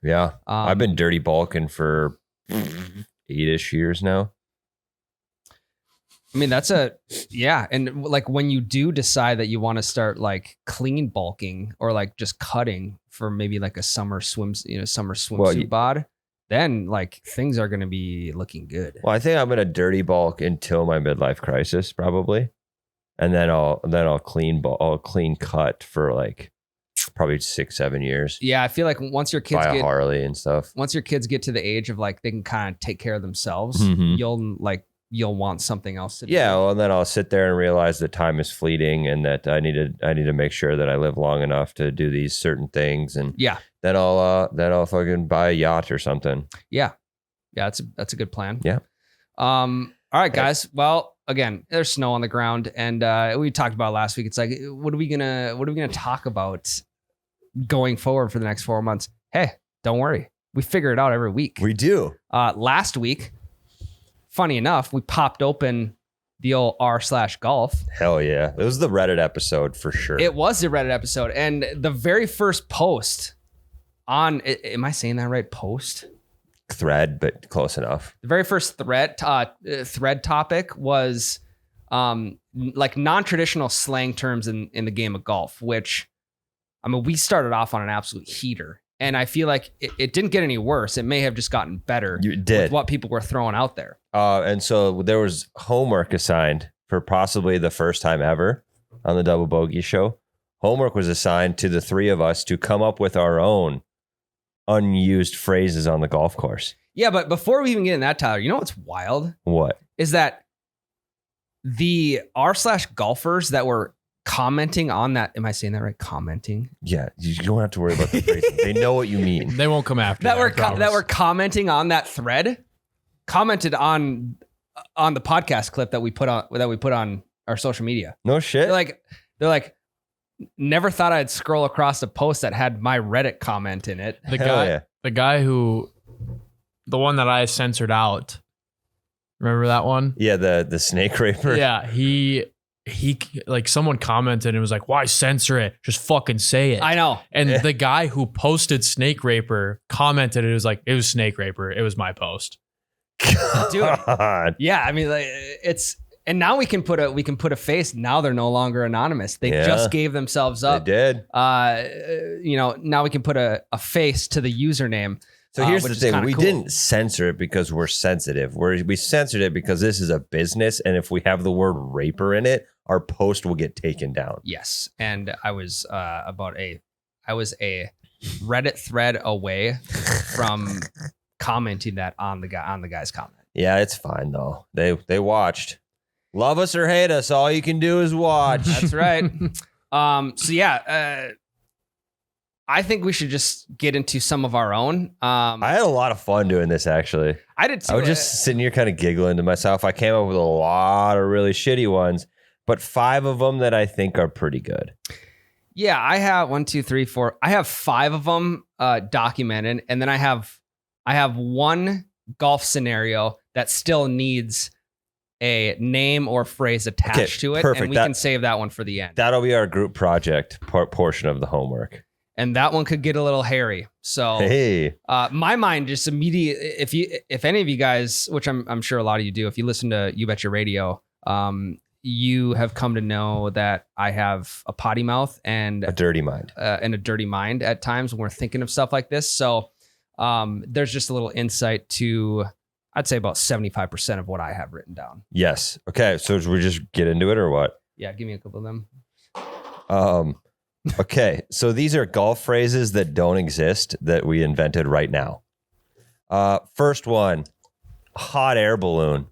Yeah. I've been dirty bulking for 8-ish years now. I mean, and like when you do decide that you want to start like clean bulking or like just cutting for maybe like a summer swimsuit bod, then like things are going to be looking good. Well, I think I'm gonna dirty bulk until my midlife crisis, probably, and then I'll clean cut for like probably 6-7 years. Yeah, I feel like once your kids buy a Harley and stuff. Once your kids get to the age of like they can kind of take care of themselves, you'll want something else to do. Yeah, well, and then I'll sit there and realize that time is fleeting and that I need to make sure that I live long enough to do these certain things. And then I'll fucking buy a yacht or something. Yeah, that's a good plan. Yeah. All right, guys. Well, again, there's snow on the ground, and we talked about it last week. It's like, what are we gonna talk about going forward for the next 4 months? Hey, don't worry, we figure it out every week. We do. Last week, funny enough, we popped open the old r/golf. Hell yeah. It was the Reddit episode for sure. It was the Reddit episode. And the very first post on, am I saying that right? Post? Thread, but close enough. The very first thread topic was like non-traditional slang terms in the game of golf, which, I mean, we started off on an absolute heater. And I feel like it didn't get any worse. It may have just gotten better with what people were throwing out there. And so there was homework assigned for possibly the first time ever on the Double Bogey Show. Homework was assigned to the three of us to come up with our own unused phrases on the golf course. Yeah, but before we even get in that, Tyler, you know what's wild? What? Is that the r/golfers that were commenting on that. Am I saying that right? Commenting? Yeah, you don't have to worry about the phrasing. They know what you mean. They won't come after that. Were commenting on that thread. Commented on the podcast clip that we put on our social media. No shit. They're like, never thought I'd scroll across a post that had my Reddit comment in it. The one that I censored out. Remember that one? Yeah, the snake raper. Yeah, he like someone commented and was like, why censor it? Just fucking say it. I know. And the guy who posted snake raper commented, it was like, it was snake raper. It was my post. Dude. Yeah, I mean, like, it's, and now we can put a face. Now they're no longer anonymous. They just gave themselves up. They did. Now we can put a face to the username. So here's the thing. We didn't censor it because we're sensitive. We censored it because this is a business. And if we have the word raper in it, our post will get taken down. Yes. And I was a Reddit thread away from commenting that on the guy's comment. Yeah, it's fine though. They watched. Love us or hate us, all you can do is watch. That's right. I think we should just get into some of our own. I had a lot of fun doing this, actually. I did too. I was just sitting here kind of giggling to myself. I came up with a lot of really shitty ones, but 5 of them that I think are pretty good. Yeah, I have 1, 2, 3, 4. I have 5 of them documented, and then I have one golf scenario that still needs a name or phrase attached to it, perfect. And we can save that one for the end. That'll be our group project portion of the homework. And that one could get a little hairy. So my mind just immediately, if any of you guys, which I'm sure a lot of you do, if you listen to You Betcha Radio, you have come to know that I have a potty mouth and a dirty mind. At times when we're thinking of stuff like this. So there's just a little insight to, I'd say about 75% of what I have written down. Yes. Okay. So should we just get into it or what? Yeah. Give me a couple of them. Okay, so these are golf phrases that don't exist that we invented right now. First one, hot air balloon.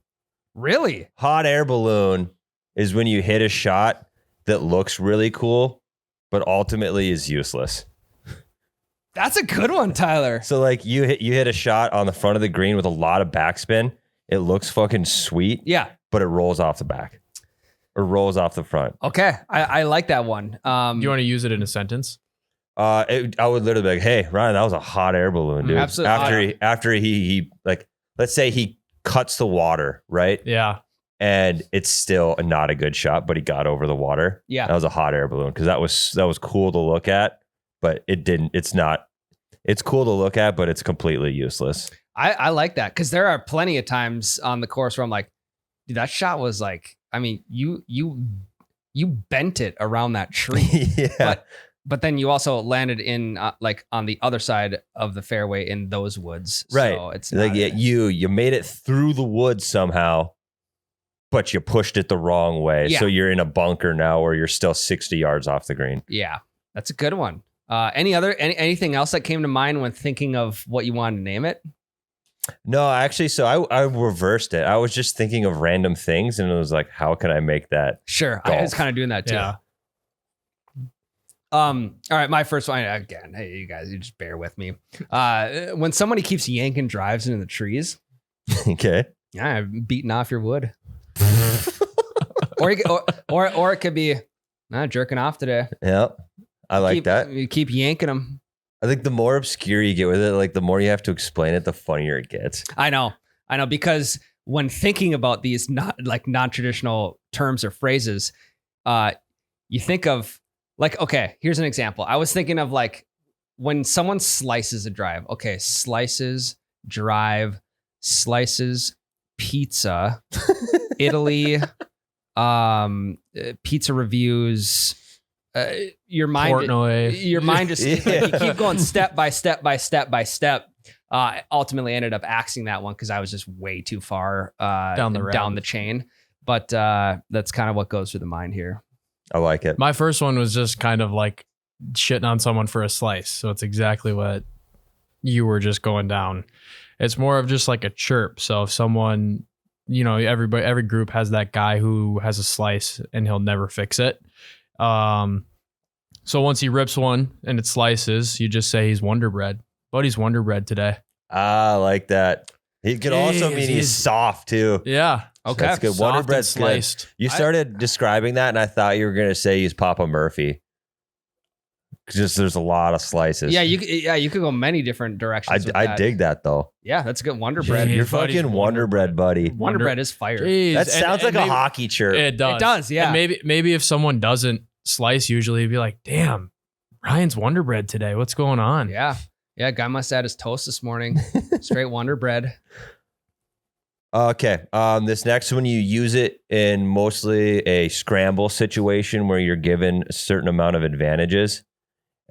Really? Hot air balloon is when you hit a shot that looks really cool, but ultimately is useless. That's a good one, Tyler. So like you hit a shot on the front of the green with a lot of backspin. It looks fucking sweet. Yeah. But it rolls off the back. Or rolls off the front. Okay, I like that one. Do you want to use it in a sentence? I would literally be like, "Hey, Ryan, that was a hot air balloon, dude." Absolutely. After he like, let's say he cuts the water, right? Yeah. And it's still not a good shot, but he got over the water. Yeah. That was a hot air balloon because that was cool to look at, but it didn't. It's not. It's cool to look at, but it's completely useless. I like that because there are plenty of times on the course where I'm like, dude, that shot was like, I mean, you bent it around that tree, Yeah. but then you also landed in like on the other side of the fairway in those woods. Right. So it's Like not you made it through the woods somehow, but you pushed it the wrong way. Yeah. So you're in a bunker now where you're still 60 yards off the green. yeah, that's a good one. Anything else that came to mind when thinking of what you wanted to name it? No, actually, so I reversed it. I was just thinking of random things and it was like, how can I make that? Sure. I Golf. was kind of doing that too. Yeah. All right, my first one again. Hey, you guys, you just bear with me. When somebody keeps yanking drives into the trees, Okay. yeah, I'm beating off your wood. or it could be jerking off today. Yeah. I like that. You keep yanking them. I think the more obscure you get with it, like the more you have to explain it, the funnier it gets. I know, because when thinking about these non-traditional terms or phrases, you think of like, okay, here's an example. I was thinking of like when someone slices a drive. Okay, slices, drive, slices, pizza, Italy, pizza reviews. Your mind just like, you keep going step by step by step by step. Ultimately ended up axing that one because I was just way too far down the chain. But that's kind of what goes through the mind here. I like it. My first one was just kind of like shitting on someone for a slice. So it's exactly what you were just going down. It's more of just like a chirp. So if someone, every group has that guy who has a slice and he'll never fix it. So once he rips one and it slices, you just say he's Wonder Bread. Buddy's Wonder Bread today. I like that. He could also mean he's soft too. Yeah. Okay. That's good. Wonder Bread's sliced. good. You started describing that and I thought you were going to say he's Papa Murphy. Just there's a lot of slices. Yeah, you could go many different directions. I dig that though. Yeah, that's a good Wonder Bread. Yeah, You're buddy's fucking Wonder Bread, buddy. Wonder Bread is fire. Jeez. That sounds like maybe, a hockey chirp. It does. It does, yeah. And maybe if someone doesn't slice, usually it'd be like, damn, Ryan's Wonder Bread today. What's going on? Yeah. Yeah, guy must have had his toast this morning. Straight Wonder Bread. Okay. This next one, you use it in mostly a scramble situation where you're given a certain amount of advantages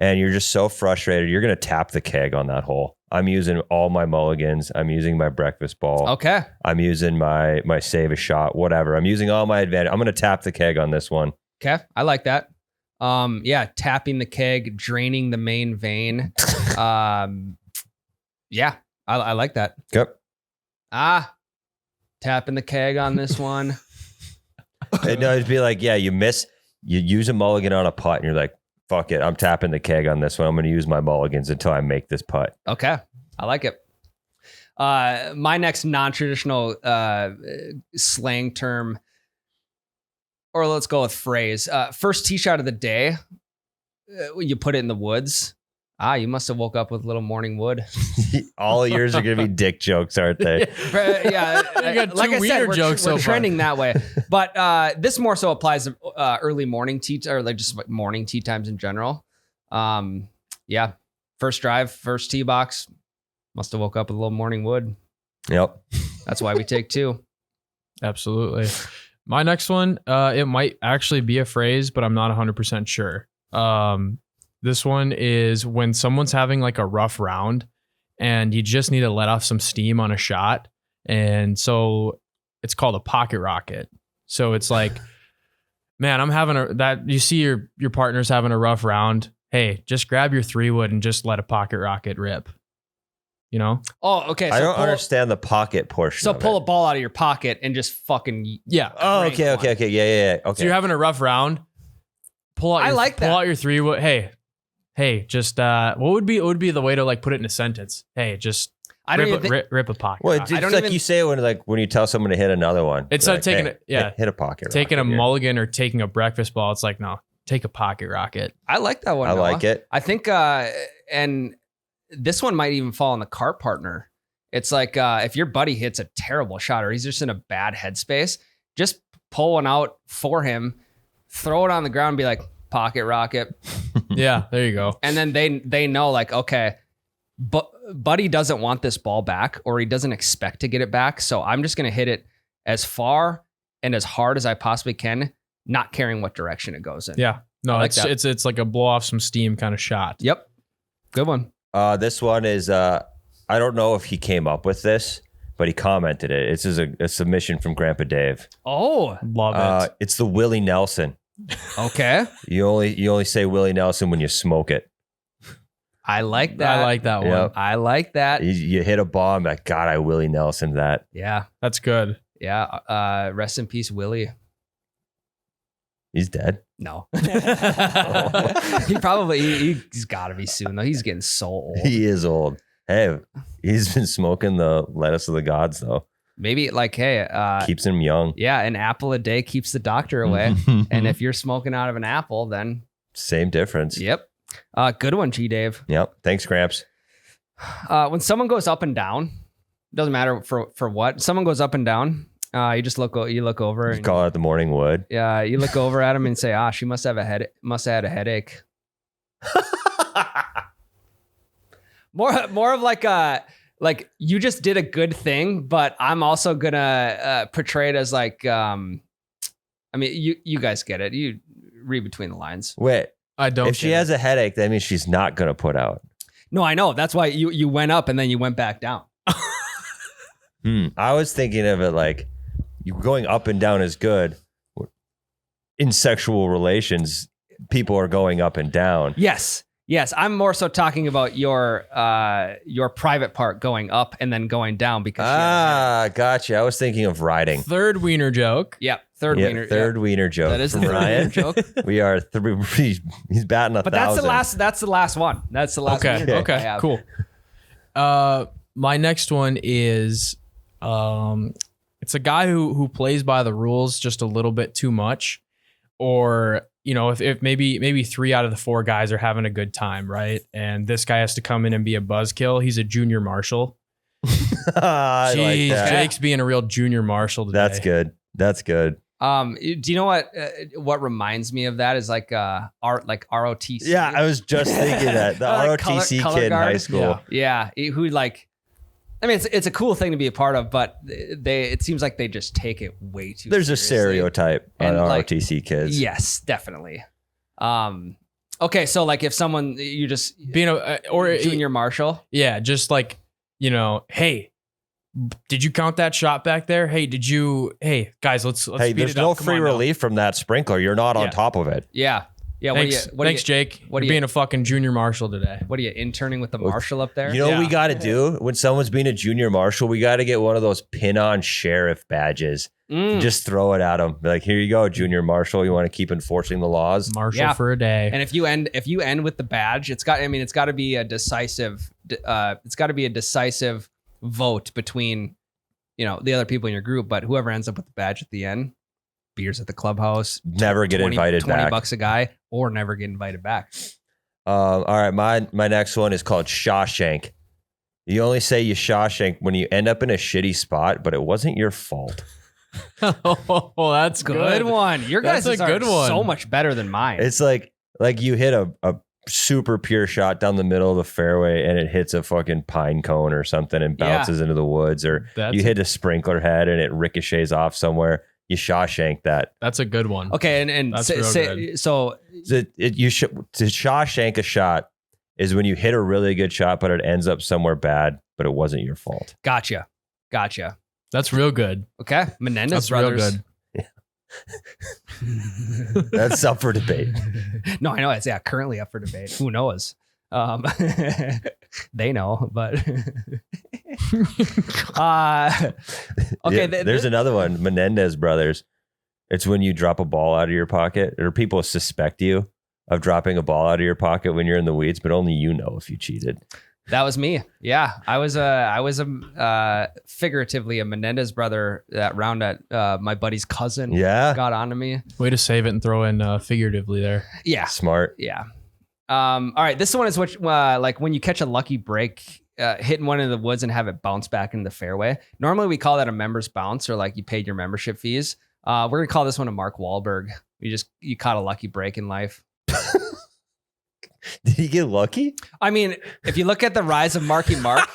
and you're just so frustrated. You're going to tap the keg on that hole. I'm using all my mulligans. I'm using my breakfast ball. Okay. I'm using my save a shot, whatever. I'm using all my advantage. I'm going to tap the keg on this one. Okay. I like that. Yeah, tapping the keg, draining the main vein. Yeah, I like that. Yep. Tapping the keg on this one. And no, it'd be like, yeah, you use a mulligan on a putt and you're like, fuck it. I'm tapping the keg on this one. I'm going to use my mulligans until I make this putt. Okay. I like it. My next non-traditional slang term, or let's go with phrase. First tee shot of the day. You put it in the woods. You must have woke up with a little morning wood. All of yours are going to be dick jokes, aren't they? Yeah, You got like two I said, wiener we're jokes so far. trending that way. But this more so applies to early morning tee, or like just like morning tee times in general. Yeah, first drive, first tee box. Must have woke up with a little morning wood. Yep. That's why we take two. Absolutely. My next one, it might actually be a phrase, but I'm not 100% sure. This one is when someone's having like a rough round and you just need to let off some steam on a shot. And so it's called a pocket rocket. So it's like, man, I'm having you see your partner's having a rough round. Hey, just grab your 3-wood and just let a pocket rocket rip. You know? Oh, okay. So I don't understand the pocket portion. So pull a ball out of your pocket and just fucking Yeah. Oh, crank okay. one. Yeah. Okay. So you're having a rough round. Pull out your 3-wood. Hey, just what would be the way to like put it in a sentence? Hey, just rip a pocket. Well, rocket. it's like you say it when you tell someone to hit another one. It's You're not taking hey, it. Yeah, hit a pocket. taking rocket a here. mulligan or taking a breakfast ball. It's like, no, take a pocket rocket. I like that one. I Noah. like it. I think, and this one might even fall on the cart partner. It's like if your buddy hits a terrible shot or he's just in a bad headspace, just pull one out for him, throw it on the ground, and be like, pocket rocket. Yeah, there you go. And then they know like, okay, but Buddy doesn't want this ball back, or he doesn't expect to get it back. So I'm just going to hit it as far and as hard as I possibly can, not caring what direction it goes in. Yeah. No, like it's like a blow off some steam kind of shot. Yep. Good one. This one is, I don't know if he came up with this, but he commented it. It's a submission from Grandpa Dave. Oh, Love it. It's the Willie Nelson. okay. You only say Willie Nelson when you smoke it. I like that. I like that one. Yep. I like that. You hit a bomb, like, God, I Willie Nelson that. Yeah. That's good. Yeah. Rest in peace, Willie. He's dead. No. He's got to be soon, though. He's getting so old. He is old. Hey, he's been smoking the lettuce of the gods, though. Maybe like, hey, Keeps him young. yeah, an apple a day keeps the doctor away. And if you're smoking out of an apple, then Same difference. yep. Good one, G Dave. Yep. Thanks, Gramps. When someone goes up and down, doesn't matter for what, someone goes up and down, you just look over You and call it the morning wood. you look over at him and say, she must have had a headache. More of like you just did a good thing, but I'm also gonna portray it as like, I mean, you guys get it. You read between the lines. Wait, I don't. if she has a headache, that means she's not going to put out. No, I know. That's why you went up and then you went back down. I was thinking of it like you going up and down is good. In sexual relations, people are going up and down. Yes. I'm more so talking about your private part going up and then going down because. Gotcha. I was thinking of riding. third wiener joke. Yep. Third Yeah, wiener. third wiener joke. That is the from third Ryan. wiener joke. We are he's batting 1,000. But that's the last one. That's the last Okay. wiener joke I Okay. have. Cool. My next one is, it's a guy who plays by the rules just a little bit too much, or if maybe 3 out of the 4 guys are having a good time, right? And this guy has to come in and be a buzzkill. He's a junior marshal. I like Jeez, that. Jake's being a real junior marshal today. That's good. Do you know what reminds me of that is like ROTC? Yeah, I was just thinking that the Like ROTC color kid in high guard. school. Yeah. Who like, I mean, it's a cool thing to be a part of, but it seems like they just take it way too. There's a seriously. stereotype on And, like, ROTC kids. Yes, definitely. Okay, so like if someone you just being or junior marshal. yeah, just like, hey, did you count that shot back there? Hey, hey guys, let's Hey, speed there's it up. no Come free on now. relief from that sprinkler. You're not on Yeah. top of it. Yeah. Thanks, Jake. what You're do you- being a fucking junior marshal today. What are you interning with the marshal up there? You know what we Yeah. got to do when someone's being a junior marshal? We got to get one of those pin-on sheriff badges. Mm. Just throw it at them. Like, here you go, junior marshal. You want to keep enforcing the laws? Marshal Yeah. for a day. And if you end with the badge, it's got to be a decisive vote between the other people in your group, but whoever ends up with the badge at the end, beers at the clubhouse, Never get 20 invited back. $20 a guy, or never get invited back. All right, my next one is called Shawshank. You only say you Shawshank when you end up in a shitty spot, but it wasn't your fault. Oh, that's Good one. Your guys That's a are good one. so much better than mine. It's like you hit a super pure shot down the middle of the fairway and it hits a fucking pine cone or something and bounces into the woods, or you hit a sprinkler head and it ricochets off somewhere. You Shawshank that. That's a good one. okay, and That's say, real say, good. so To Shawshank a shot is when you hit a really good shot, but it ends up somewhere bad, but it wasn't your fault. gotcha. That's real good. Okay, Menendez That's brothers. real good. That's up for debate. No, I know it's currently up for debate. Who knows? They know, but okay. Yeah, there's another one, Menendez brothers. It's when you drop a ball out of your pocket, or people suspect you of dropping a ball out of your pocket when you're in the weeds, but only you know if you cheated. That was me. Yeah, I was figuratively a Menendez brother that round at my buddy's cousin. Yeah, Got onto me. Way to save it and throw in figuratively there. Yeah, smart. yeah. All right, this one is what like when you catch a lucky break, hitting one in the woods and have it bounce back into the fairway. Normally we call that a member's bounce, or like you paid your membership fees. We're gonna call this one a Mark Wahlberg. You caught a lucky break in life. Did he get lucky? I mean, if you look at the rise of Marky Mark,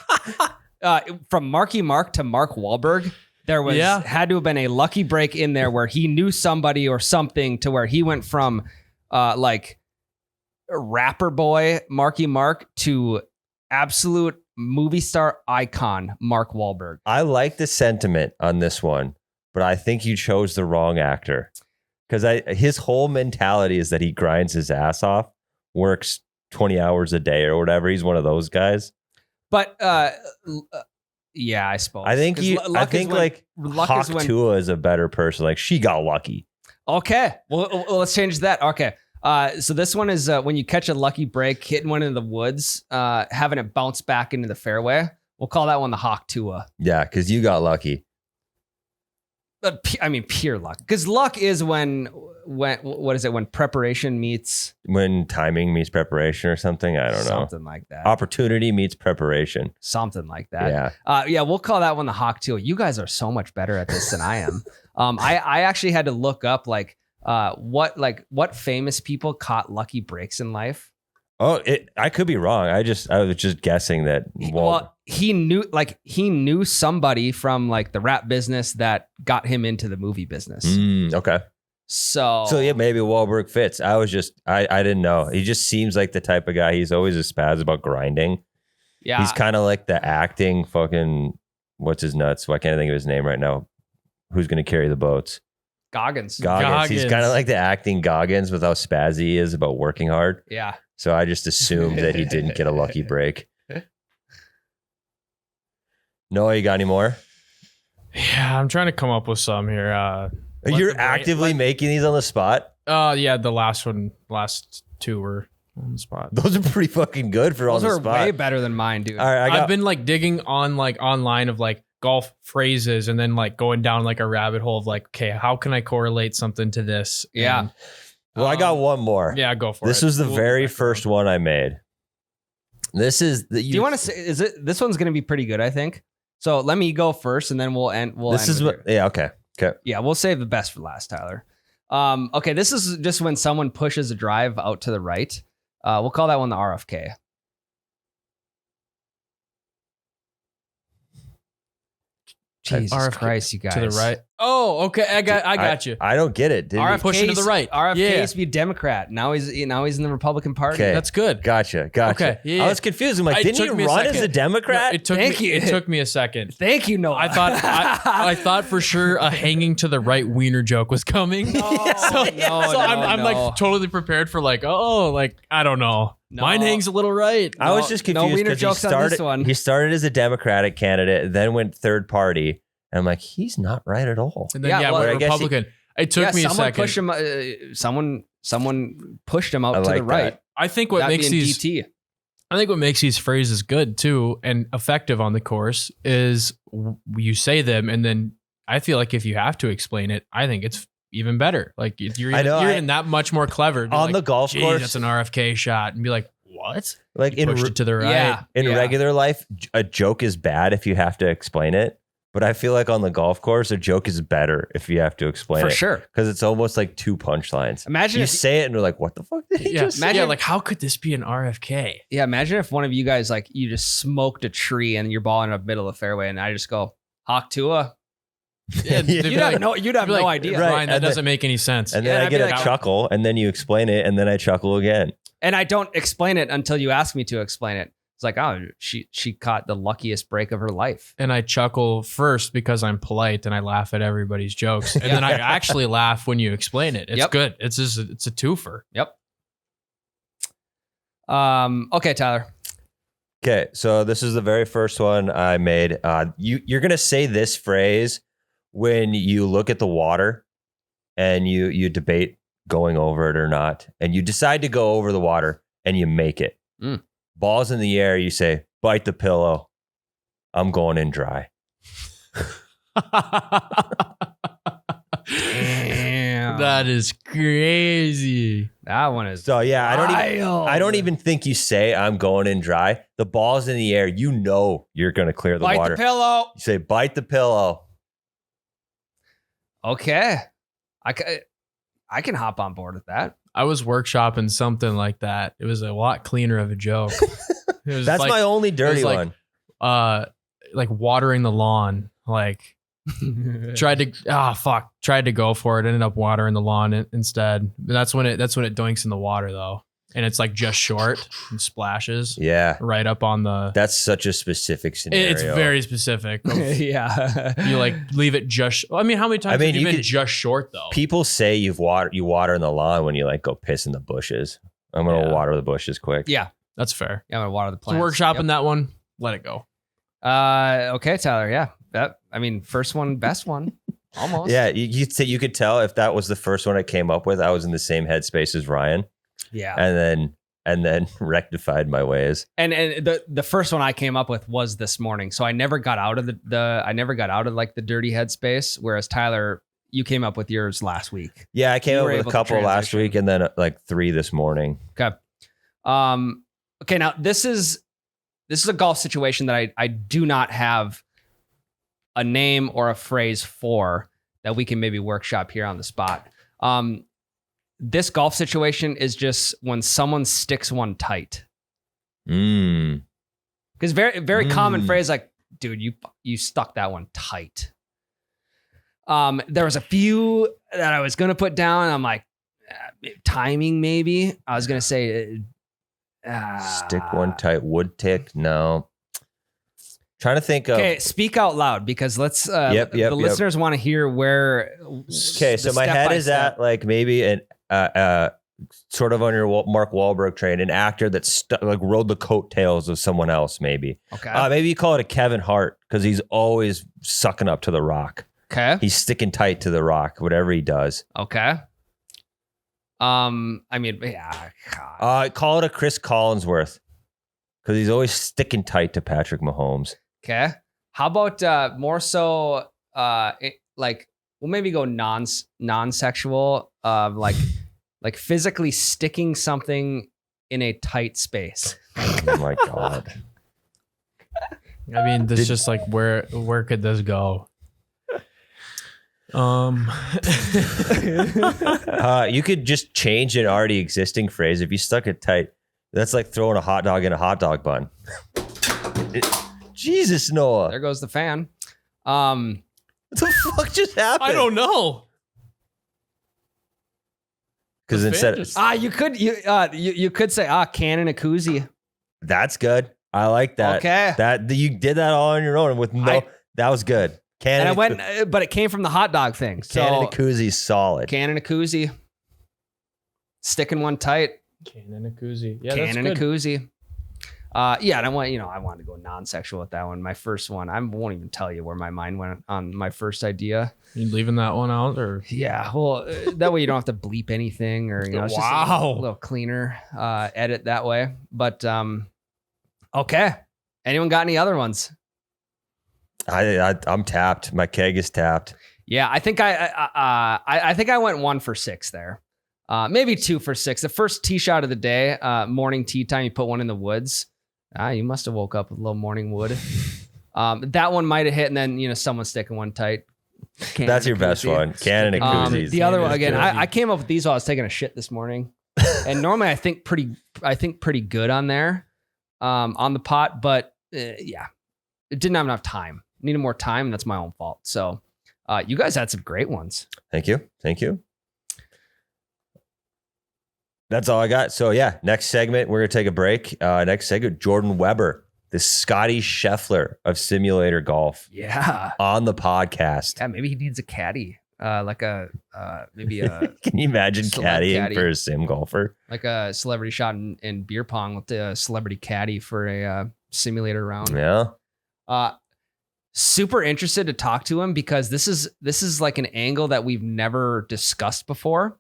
from Marky Mark to Mark Wahlberg, there was had to have been a lucky break in there where he knew somebody or something to where he went from like rapper boy Marky Mark to absolute movie star icon Mark Wahlberg. I like the sentiment on this one, but I think you chose the wrong actor. Because his whole mentality is that he grinds his ass off, works 20 hours a day or whatever. He's one of those guys. But yeah, I suppose. I think Hawk Tua is a better person. Like, she got lucky. Okay, well, let's change that. Okay, so this one is when you catch a lucky break, hitting one in the woods, having it bounce back into the fairway. We'll call that one the Hawk Tua. Yeah, because you got lucky. I mean, pure luck. Because luck is when what is it? When preparation meets when timing meets preparation or something. I don't know. Something like that. Opportunity meets preparation. Something like that. Yeah. Yeah. We'll call that one the Hawk Tua. You guys are so much better at this than I am. I actually had to look up what famous people caught lucky breaks in life. Oh, I could be wrong. I was just guessing that. Well, he knew somebody from like the rap business that got him into the movie business. Okay. So yeah, maybe Wahlberg fits. I didn't know. He just seems like the type of guy. He's always a spaz about grinding. Yeah. He's kind of like the acting fucking, what's his nuts? Why can't I think of his name right now? Who's going to carry the boats? Goggins. He's kind of like the acting Goggins with how spazzy he is about working hard. Yeah. So I just assumed that he didn't get a lucky break. Noah, you got any more? Yeah, I'm trying to come up with some here. You're actively making these on the spot? Yeah, the last two were on the spot. Those are pretty fucking good for on the spot. Those are way better than mine, dude. All right, I've been like digging on like online of like golf phrases and then like going down like a rabbit hole of like, okay, how can I correlate something to this? Yeah. And, well, I got one more. Yeah, go for it. This was the very first one I made. This is the. Do you want to say? Is it? This one's going to be pretty good, I think. So let me go first, and then we'll end. This is what. Yeah. Okay. Yeah, we'll save the best for last, Tyler. Okay, this is just when someone pushes a drive out to the right. We'll call that one the RFK. Jesus Christ, you guys. To the right. Oh, okay. I got you. I don't get it. RFK pushing to the right. RFK used to be Democrat. Now he's in the Republican Party. Okay. That's good. Gotcha. Okay. Yeah. I was confused. I'm like, didn't you run as a Democrat? No, it took me a second. Thank you, Noah. I thought for sure a hanging to the right wiener joke was coming. I'm like totally prepared for like, I don't know. No. Mine hangs a little right. I was just confused wiener because jokes on this one. He started as a Democratic candidate, then went third party. And I'm like, he's not right at all. And then Republican. It took me a second. Pushed him, someone pushed him out to the right. That. I think what makes these phrases good too and effective on the course is you say them, and then I feel like if you have to explain it, I think it's even better. Like you're even that much more clever on the golf course. That's an RFK shot, and be like, what? Like you pushed it to the right. In regular life, a joke is bad if you have to explain it. But I feel like on the golf course, a joke is better if you have to explain it. For sure. Because it's almost like two punchlines. Imagine you say it and they're like, what the fuck did he just say? Like, how could this be an RFK? Yeah, imagine if one of you guys, like, you just smoked a tree and you're balling in the middle of the fairway and I just go, Hawk Tua. Yeah, you'd have no idea. Right, Ryan, that doesn't make any sense. And then I get a chuckle and then you explain it and then I chuckle again. And I don't explain it until you ask me to explain it. It's like, oh, she caught the luckiest break of her life. And I chuckle first because I'm polite and I laugh at everybody's jokes. And then I actually laugh when you explain it. It's good. It's a twofer. Yep. Okay, Tyler. Okay, so this is the very first one I made. You're gonna say this phrase when you look at the water and you debate going over it or not, and you decide to go over the water and you make it. Balls in the air, you say, bite the pillow. I'm going in dry. Damn. That is crazy. That one is so yeah. I don't even think you say I'm going in dry. The ball's in the air. You know you're gonna clear the water. Bite the pillow. You say bite the pillow. Okay, I can hop on board with that. I was workshopping something like that. It was a lot cleaner of a joke. It was That's like, my only dirty like, one. Like watering the lawn. Like tried to go for it. Ended up watering the lawn instead. That's when it doinks in the water though, and it's like just short and splashes. Yeah. Right up on the. That's such a specific scenario. It's very specific. Yeah. You like leave it just. I mean, how many times have you been could, just short though? People say you water in the lawn when you like go piss in the bushes. I'm gonna water the bushes quick. Yeah. That's fair. Yeah, I'm gonna water the So plants. workshopping that one. Let it go. Okay, Tyler. Yeah. First one, best one. Almost. Yeah, you could tell if that was the first one I came up with. I was in the same headspace as Ryan. Yeah. And then rectified my ways. And the first one I came up with was this morning. So I never got out of like the dirty headspace. Whereas Tyler, you came up with yours last week. Yeah, I came You up were with able a to couple last transition. week and then like 3 this morning. Okay. Okay. Now this is a golf situation that I do not have a name or a phrase for that we can maybe workshop here on the spot. This golf situation is just when someone sticks one tight. Because very, very common phrase like, dude, you stuck that one tight. There was a few that I was going to put down. And I'm like, timing, maybe. I was going to say, stick one tight, wood tick. No. Trying to think of. Okay, speak out loud because let's. The listeners want to hear where. Okay, so my head is at like maybe an sort of on your Mark Wahlberg train, an actor that like rode the coattails of someone else. Maybe. Okay. Maybe you call it a Kevin Hart because he's always sucking up to the rock. Okay. He's sticking tight to the rock, whatever he does. Okay. I mean, yeah. God. Call it a Chris Collinsworth because he's always sticking tight to Patrick Mahomes. Okay. How about more so like we'll maybe go non-sexual like physically sticking something in a tight space. Oh my God. I mean, this just like where could this go? You could just change an already existing phrase. If you stuck it tight, that's like throwing a hot dog in a hot dog bun. Jesus, Noah. There goes the fan. What the fuck just happened? I don't know. Because The instead, fan just- You could say can and a koozie. that's good. I like that. Okay. That you did that all on your own with that was good. Can And I and went, but it came from the hot dog thing. So can and a koozie's solid. can and a koozie. Sticking one tight. Can and a koozie. Yeah, Can that's and a good. koozie. Yeah, and I wanted to go non-sexual with that one. My first one, I won't even tell you where my mind went on my first idea. You leaving that one out or? Yeah, well, that way you don't have to bleep anything or, it's just a little cleaner edit that way. But, okay. Anyone got any other ones? I'm tapped. My keg is tapped. Yeah, I think I think I went 1 for 6 there. Maybe 2 for 6. The first tee shot of the day, morning tee time, you put one in the woods. You must have woke up with a little morning wood. That one might have hit, and then someone sticking one tight. That's your best one. Can and a koozies. The other one again, I came up with these while I was taking a shit this morning, and normally I think pretty good on there, on the pot, but yeah, it didn't have enough time. Needed more time, and that's my own fault. So, you guys had some great ones. Thank you. That's all I got. So yeah, next segment, we're going to take a break. Next segment, Jordan Weber, the Scotty Scheffler of simulator golf Yeah. on the podcast. Yeah, maybe he needs a caddy. Maybe a Can you imagine Celeb caddying caddy. for a sim golfer? like a celebrity shot in beer pong with the celebrity caddy for a simulator round. Yeah. Super interested to talk to him because this is like an angle that we've never discussed before.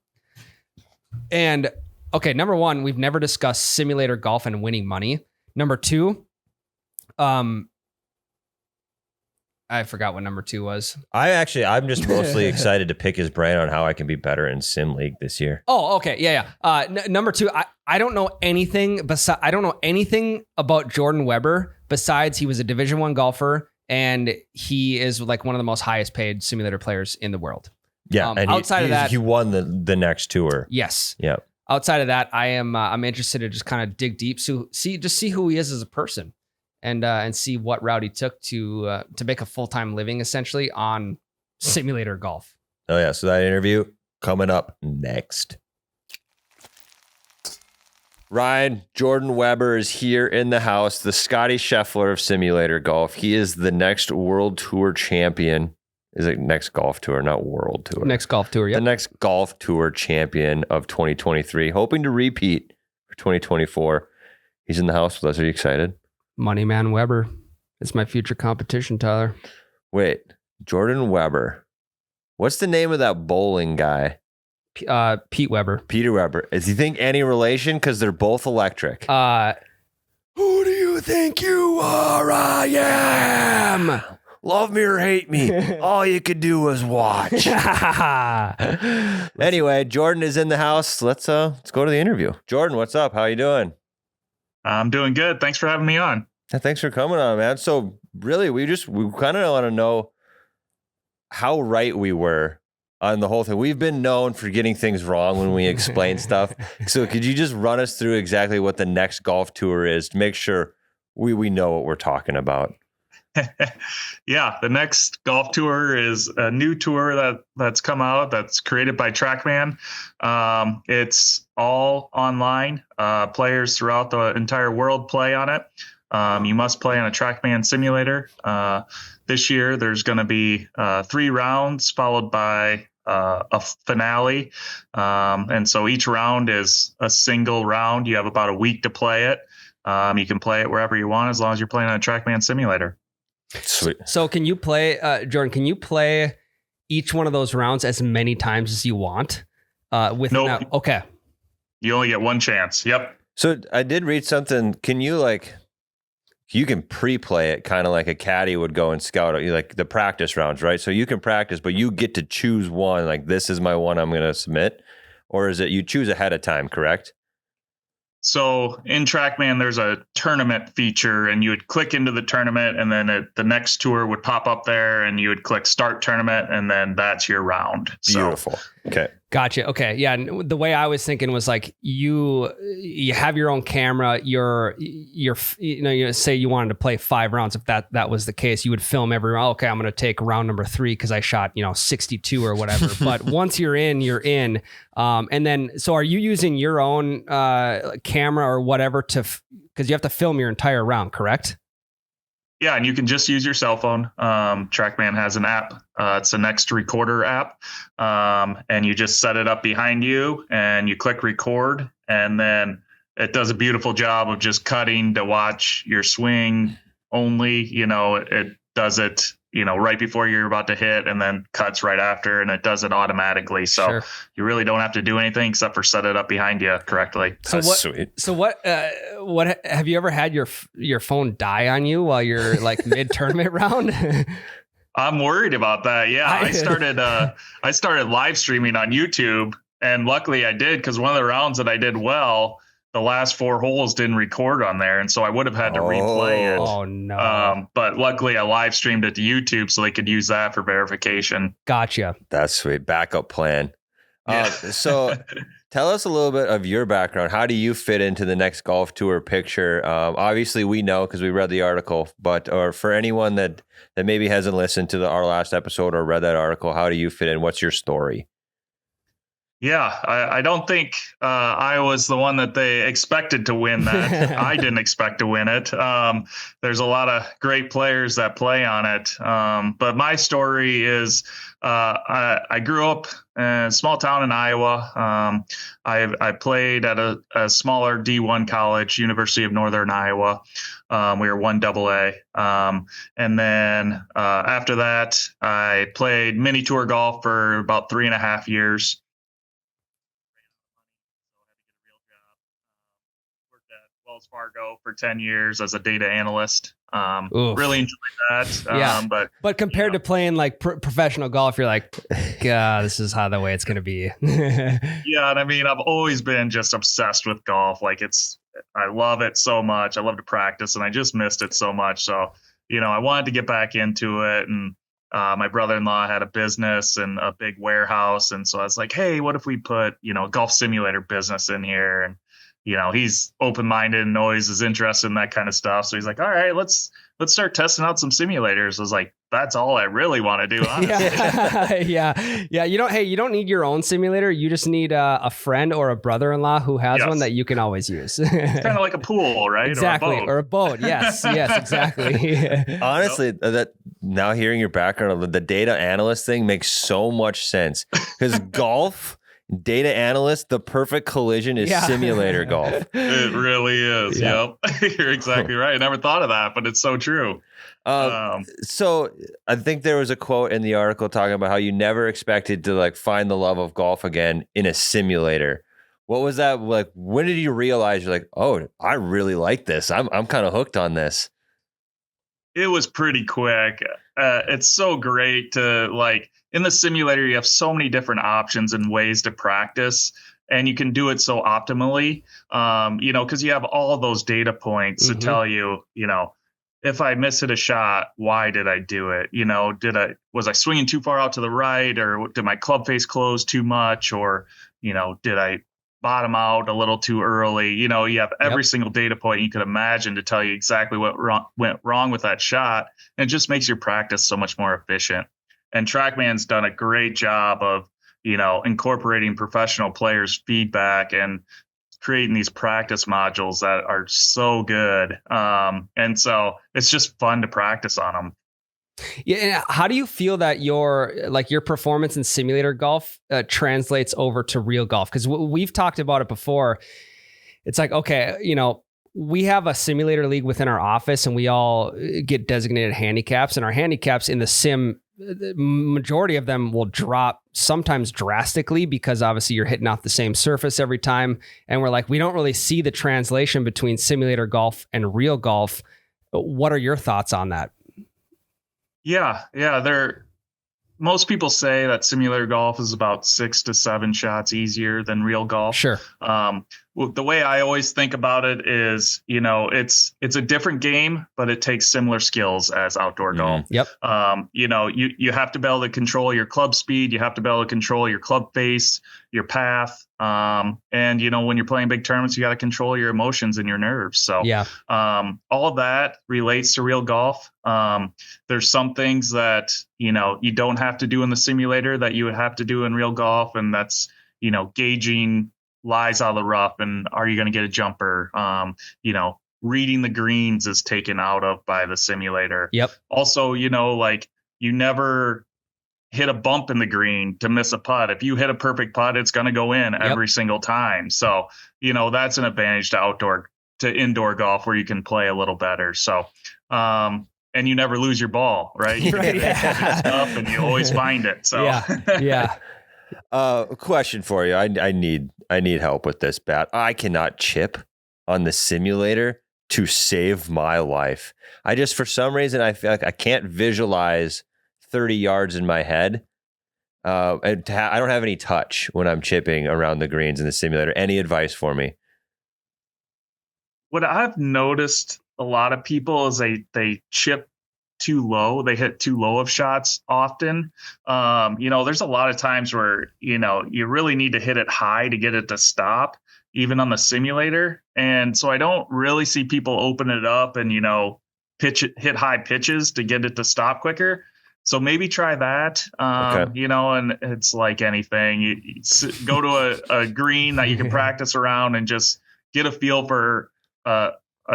And okay, number one, we've never discussed simulator golf and winning money. Number two, I forgot what number 2 was. I'm just mostly excited to pick his brain on how I can be better in Sim League this year. Oh, okay. Yeah. Number 2, I don't know anything I don't know anything about Jordan Weber besides he was a Division I golfer and he is like one of the most highest paid simulator players in the world. Yeah. And outside of that, he won the next tour. yes. Yeah. outside of that, I'm interested to just kind of dig deep, so see who he is as a person, and see what route he took to make a full-time living essentially on simulator golf. Oh yeah, so that interview coming up next. Ryan, Jordan Weber is here in the house, the Scotty Scheffler of simulator golf. He is the next World Tour champion. Is it next golf tour, not World Tour? Next golf tour, The next golf tour champion of 2023, hoping to repeat for 2024. He's in the house with us. Are you excited? Money Man Weber. It's my future competition, Tyler. Wait, Jordan Weber. What's the name of that bowling guy? Pete Weber. Peter Weber. Is you think any relation? Because they're both electric. Who do you think you are? I am. Love me or hate me. All you could do was watch. Anyway, Jordan is in the house. Let's go to the interview. Jordan, what's up? How you doing? I'm doing good. Thanks for having me on. Thanks for coming on, man. So really, we kind of want to know how right we were on the whole thing. We've been known for getting things wrong when we explain stuff. So could you just run us through exactly what the next golf tour is to make sure we know what we're talking about? Yeah, the next golf tour is a new tour that's come out that's created by TrackMan. It's all online. Players throughout the entire world play on it. You must play on a TrackMan simulator. This year, there's going to be 3 rounds followed by a finale. And so each round is a single round. You have about a week to play it. You can play it wherever you want as long as you're playing on a TrackMan simulator. Sweet. So can you play, Jordan, can you play each one of those rounds as many times as you want? Nope. Okay. You only get one chance. Yep. So I did read something. Can you you can pre-play it kind of like a caddy would go and scout it, like the practice rounds, right? So you can practice, but you get to choose one, like this is my one I'm going to submit, or is it you choose ahead of time, correct? So in TrackMan, there's a tournament feature, and you would click into the tournament, and then the next tour would pop up there, and you would click start tournament, and then that's your round. Beautiful. Okay. Gotcha. Okay. Yeah. The way I was thinking was like you have your own camera. You say you wanted to play 5 rounds. If that was the case, you would film every round. Okay, I'm going to take round number 3 because I shot 62 or whatever. But once you're in, you're in. And then so are you using your own camera or whatever because you have to film your entire round, correct? Yeah, and you can just use your cell phone. TrackMan has an app. It's a Next Recorder app. And you just set it up behind you and you click record. And then it does a beautiful job of just cutting to watch your swing only. It does it, right before you're about to hit and then cuts right after. And it does it automatically. So Sure. You really don't have to do anything except for set it up behind you correctly. That's sweet. So what have you ever had your phone die on you while you're like mid tournament round? I'm worried about that. Yeah, I started live streaming on YouTube, and luckily I did because one of the rounds that I did well, the last 4 holes didn't record on there, and so I would have had to replay it. Oh no! But luckily I live streamed it to YouTube, so they could use that for verification. Gotcha. That's sweet. Backup plan. Yeah. So tell us a little bit of your background. How do you fit into the next golf tour picture? Obviously, we know because we read the article, but or for anyone that maybe hasn't listened to our last episode or read that article, how do you fit in? What's your story? Yeah, I don't think I was the one that they expected to win that. I didn't expect to win it. There's a lot of great players that play on it. But my story is I grew up in a small town in Iowa. I played at a smaller D1 college, University of Northern Iowa. We were 1AA. And then after that, I played mini tour golf for about 3.5 years. Wells Fargo for 10 years as a data analyst. Really enjoyed that. Yeah. But compared to to playing like professional golf, you're like, God, this is how the way it's going to be. yeah, and I mean, I've always been just obsessed with golf. I love it so much. I love to practice, and I just missed it so much. So, I wanted to get back into it, and my brother-in-law had a business and a big warehouse. And so I was like, hey, what if we put, golf simulator business in here? And, he's open-minded and always is interested in that kind of stuff. So he's like, all right, let's start testing out some simulators. I was like, that's all I really want to do, honestly. Yeah. You don't need your own simulator. You just need a friend or a brother-in-law who has one that you can always use. It's kind of like a pool, right? Exactly. Or a boat. Yes, exactly. Honestly, that now hearing your background, the data analyst thing makes so much sense because golf, data analyst, the perfect collision is simulator golf. It really is. Yeah. Yep. You're exactly right. I never thought of that, but it's so true. So I think there was a quote in the article talking about how you never expected to like find the love of golf again in a simulator. What was that like? When did you realize you're like, oh, I really like this. I'm kind of hooked on this. It was pretty quick. It's so great to like in the simulator, you have so many different options and ways to practice, and you can do it so optimally, because you have all those data points to tell you, if I miss hit a shot, why did I do it? Was I swinging too far out to the right, or did my club face close too much, or, did I bottom out a little too early? You have every single data point you could imagine to tell you exactly what went wrong with that shot. And it just makes your practice so much more efficient. And TrackMan's done a great job of, incorporating professional players' feedback and creating these practice modules that are so good. And so it's just fun to practice on them. Yeah. And how do you feel that your performance in simulator golf translates over to real golf? Because we've talked about it before. It's like, okay, we have a simulator league within our office and we all get designated handicaps, and our handicaps in the sim, the majority of them will drop sometimes drastically because obviously you're hitting off the same surface every time. And we're like, we don't really see the translation between simulator golf and real golf. What are your thoughts on that? Yeah. Most people say that simulator golf is about 6 to 7 shots easier than real golf. Sure. The way I always think about it is, it's a different game, but it takes similar skills as outdoor golf. Yep. You have to be able to control your club speed. You have to be able to control your club face, your path. And, when you're playing big tournaments, you got to control your emotions and your nerves. So all of that relates to real golf. There's some things that, you don't have to do in the simulator that you would have to do in real golf. And that's, gauging lies out of the rough and are you going to get a jumper? Reading the greens is taken out of by the simulator. Yep. Also, you never hit a bump in the green to miss a putt. If you hit a perfect putt, it's going to go in every single time. So, that's an advantage to indoor golf where you can play a little better. So, and you never lose your ball, right? You hit stuff and you always find it. So, yeah. Question for you. I need help with this, Bat. I cannot chip on the simulator to save my life. For some reason, I feel like I can't visualize 30 yards in my head. I don't have any touch when I'm chipping around the greens in the simulator. Any advice for me? What I've noticed a lot of people is they chip too low. They hit too low of shots often. There's a lot of times where, you really need to hit it high to get it to stop, even on the simulator. And so I don't really see people open it up and, hit high pitches to get it to stop quicker. So maybe try that, Okay. And it's like anything. You go to a green that you can practice around and just get a feel for a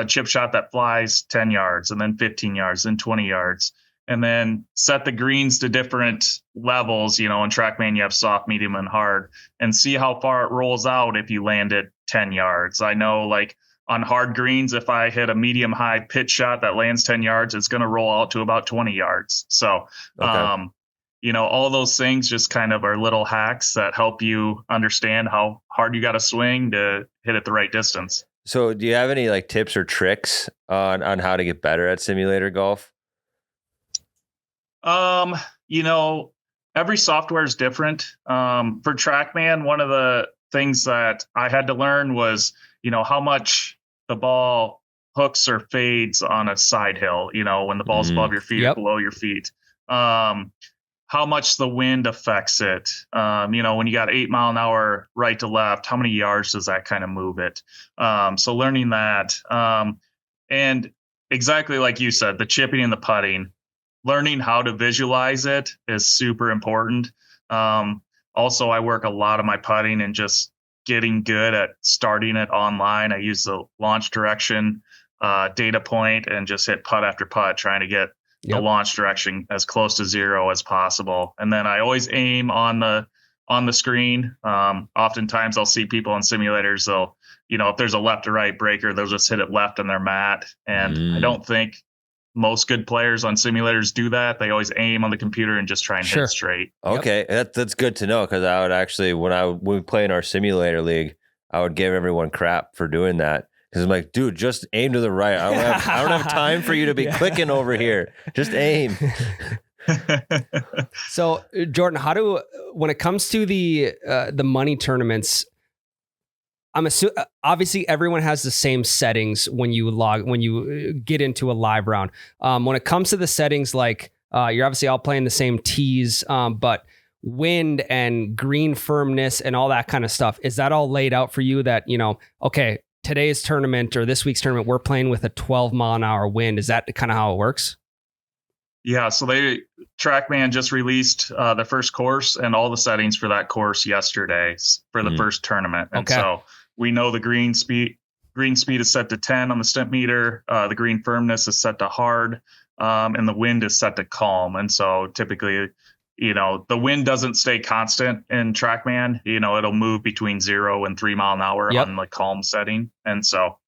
chip shot that flies 10 yards and then 15 yards and 20 yards, and then set the greens to different levels. In TrackMan, you have soft, medium, and hard, and see how far it rolls out if you land it 10 yards. I know, like on hard greens, if I hit a medium high pitch shot that lands 10 yards, it's going to roll out to about 20 yards. So, all those things just kind of are little hacks that help you understand how hard you got to swing to hit it the right distance. So do you have any like tips or tricks on how to get better at simulator golf? Every software is different. For TrackMan, one of the things that I had to learn was, how much the ball hooks or fades on a side hill, when the ball's above your feet or below your feet. how much the wind affects it. When you got 8 mile an hour right to left, how many yards does that kind of move it? So learning that, and exactly like you said, the chipping and the putting, learning how to visualize it is super important. Also, I work a lot of my putting and just getting good at starting it online. I use the launch direction data point and just hit putt after putt, trying to get the launch direction as close to zero as possible. And then I always aim on the screen. Oftentimes I'll see people in simulators, they'll, if there's a left to right breaker, they'll just hit it left on their mat. And I don't think most good players on simulators do that. They always aim on the computer and just try and hit straight. Okay, that's good to know, because I would actually, when we play in our simulator league, I would give everyone crap for doing that. Because I'm like, dude, just aim to the right. I don't have time for you to be clicking over here. Just aim. So, Jordan, when it comes to the money tournaments, I'm assuming obviously everyone has the same settings when you get into a live round. When it comes to the settings, like you're obviously all playing the same tees, but wind and green firmness and all that kind of stuff, is that all laid out for you that, okay, today's tournament or this week's tournament, we're playing with a 12-mile-an-hour wind? Is that kind of how it works? Yeah, so TrackMan just released the first course and all the settings for that course yesterday for the first tournament. And so we know the green speed is set to 10 on the stimp meter. The green firmness is set to hard, and the wind is set to calm. And so typically, the wind doesn't stay constant in TrackMan. It'll move between 0 and 3 mile an hour on the calm setting. And so,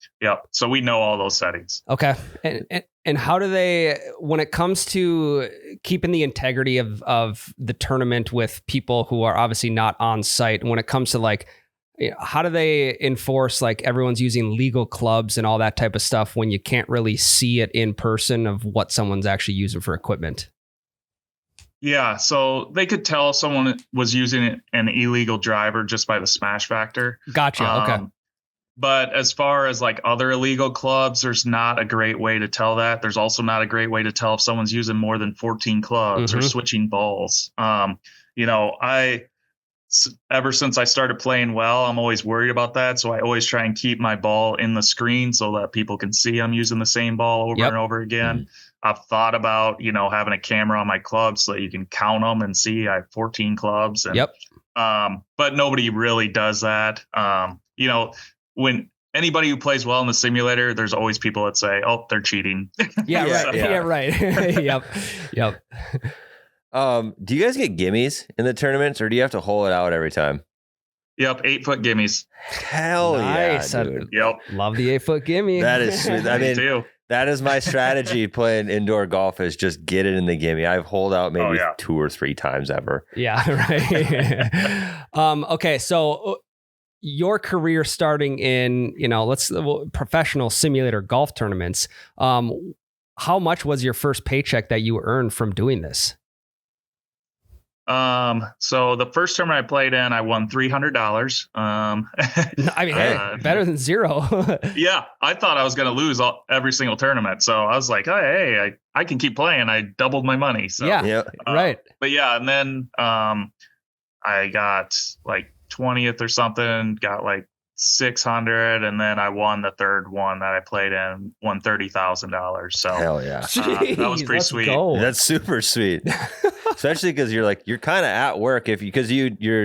so we know all those settings. Okay. And how do they, when it comes to keeping the integrity of the tournament with people who are obviously not on site, when it comes to how do they enforce everyone's using legal clubs and all that type of stuff when you can't really see it in person of what someone's actually using for equipment? Yeah, so they could tell someone was using an illegal driver just by the smash factor. Gotcha. Okay. But as far as other illegal clubs, there's not a great way to tell that. There's also not a great way to tell if someone's using more than 14 clubs or switching balls. Ever since I started playing well, I'm always worried about that. So I always try and keep my ball in the screen so that people can see I'm using the same ball over and over again. I've thought about, having a camera on my clubs so that you can count them and see I have 14 clubs. And, but nobody really does that. When anybody who plays well in the simulator, there's always people that say, "Oh, they're cheating." Yeah, right. Yeah, right. Yep. Do you guys get gimmies in the tournaments, or do you have to hole it out every time? Yep, 8-foot gimmies. Hell nice. Yeah, dude. Yep. Love the 8-foot gimme. That is sweet. I mean, too. That is my strategy playing indoor golf, is just get it in the gimme. I've holed out maybe 2 or 3 times ever. Yeah, right. Okay, so your career starting in, professional simulator golf tournaments, how much was your first paycheck that you earned from doing this? So the first tournament I played in, I won $300. I mean, better than zero. Yeah, I thought I was going to lose every single tournament. So I was like, oh, hey, I can keep playing. I doubled my money. So right. But yeah, and then I got 20th or something, got 600, and then I won the third one that I played in, won $30,000. So hell yeah, Jeez, that was pretty sweet. Go. That's super sweet, especially because you're kind of at work you're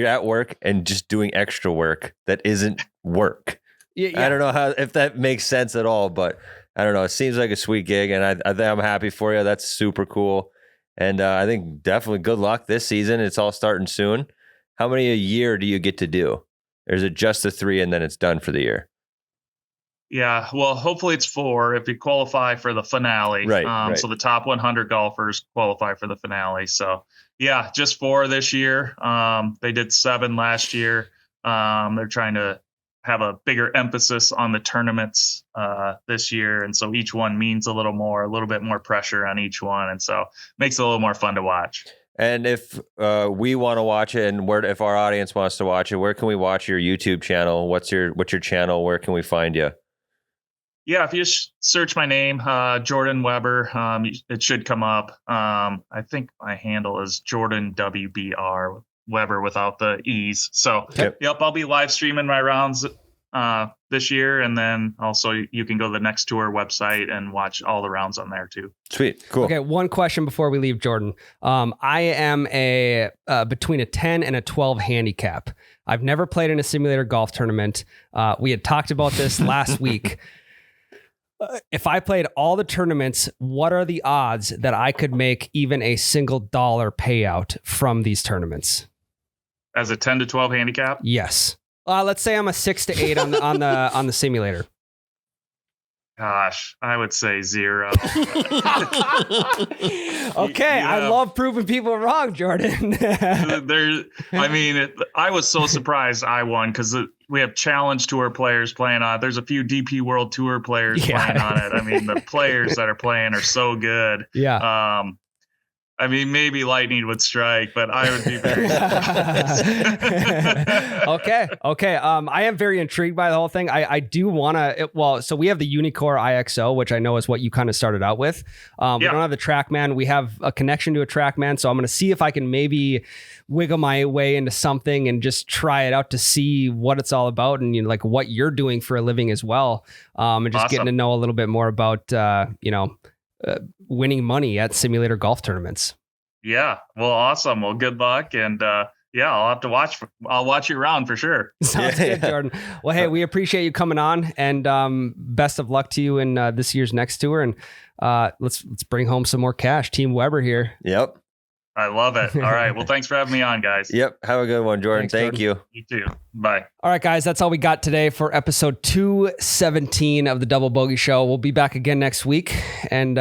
at work and just doing extra work that isn't work. Yeah. I don't know if that makes sense at all, but I don't know. It seems like a sweet gig, and I think I'm happy for you. That's super cool, and I think definitely good luck this season. It's all starting soon. How many a year do you get to do? Or is it just the 3 and then it's done for the year? Yeah, well, hopefully it's 4 if you qualify for the finale. Right. So the top 100 golfers qualify for the finale. So yeah, just 4 this year. They did 7 last year. They're trying to have a bigger emphasis on the tournaments this year, and so each one means a little bit more pressure on each one, and so makes it a little more fun to watch. And if we want to watch it, and if our audience wants to watch it, where can we watch your YouTube channel? What's your channel? Where can we find you? Yeah, if you search my name, Jordan Weber, it should come up. I think my handle is Jordan WBR Weber without the E's. So, Yep. Yep, I'll be live streaming my rounds this year, and then also you can go to the Next Tour website and watch all the rounds on there too. Sweet. Cool. Okay, one question before we leave, Jordan. I am a between a 10 and a 12 handicap. I've never played in a simulator golf tournament. We had talked about this last week. If I played all the tournaments, what are the odds that I could make even a single dollar payout from these tournaments? As a 10 to 12 handicap? Yes. Let's say I'm a 6 to 8 on the simulator. Gosh, I would say 0. Okay, I love proving people wrong, Jordan. I was so surprised I won because we have Challenge Tour players playing on it. There's a few DP World Tour players playing on it. I mean, the players that are playing are so good. Yeah. Maybe lightning would strike, but I would be very Okay. I am very intrigued by the whole thing. I do want to, so we have the Unicore IXO, which I know is what you kind of started out with. We don't have the TrackMan. We have a connection to a TrackMan. So I'm going to see if I can maybe wiggle my way into something and just try it out to see what it's all about and like what you're doing for a living as well. And just getting to know a little bit more about, winning money at simulator golf tournaments. Yeah. Well, awesome. Well, good luck. And I'll have to I'll watch you around for sure. Sounds good, Jordan. Well, hey, we appreciate you coming on and best of luck to you in this year's Next Tour. And let's bring home some more cash. Team Weber here. Yep. I love it. All right. Well, thanks for having me on, guys. Yep. Have a good one, Jordan. Thanks, Thank you. You too. Bye. All right, guys. That's all we got today for episode 217 of the Double Bogey Show. We'll be back again next week. And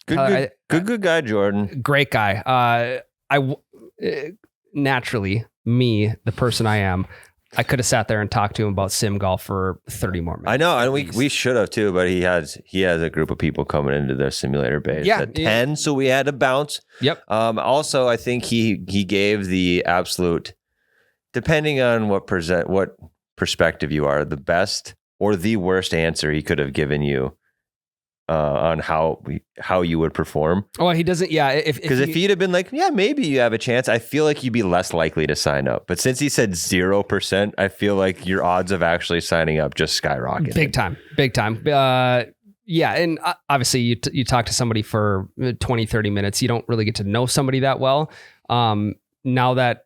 good guy, Jordan. Great guy. Naturally, me, the person I am, I could have sat there and talked to him about sim golf for 30 more minutes. I know, and we should have too, but he has a group of people coming into the simulator base at 10, so we had to bounce. Yep. Also, I think he gave the absolute, depending on what perspective you are, the best or the worst answer he could have given you on how you would perform. Oh, he doesn't. Yeah. Because if he'd have been like, yeah, maybe you have a chance, I feel like you'd be less likely to sign up. But since he said 0%, I feel like your odds of actually signing up just skyrocketed. Big time. Yeah. And obviously you talk to somebody for 20, 30 minutes. You don't really get to know somebody that well. Now that,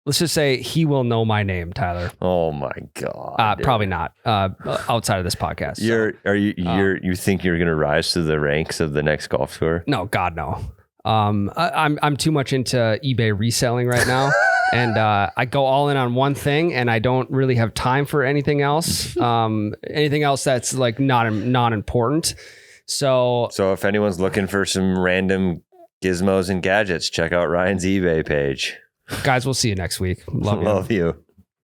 let's just say he will know my name, Tyler. Oh my God. Probably not outside of this podcast. You think you're going to rise to the ranks of the next golf tour? No, God, no. I'm too much into eBay reselling right now. And I go all in on one thing and I don't really have time for anything else. Anything else that's like not important. So if anyone's looking for some random gizmos and gadgets, check out Ryan's eBay page. Guys, we'll see you next week. Love you.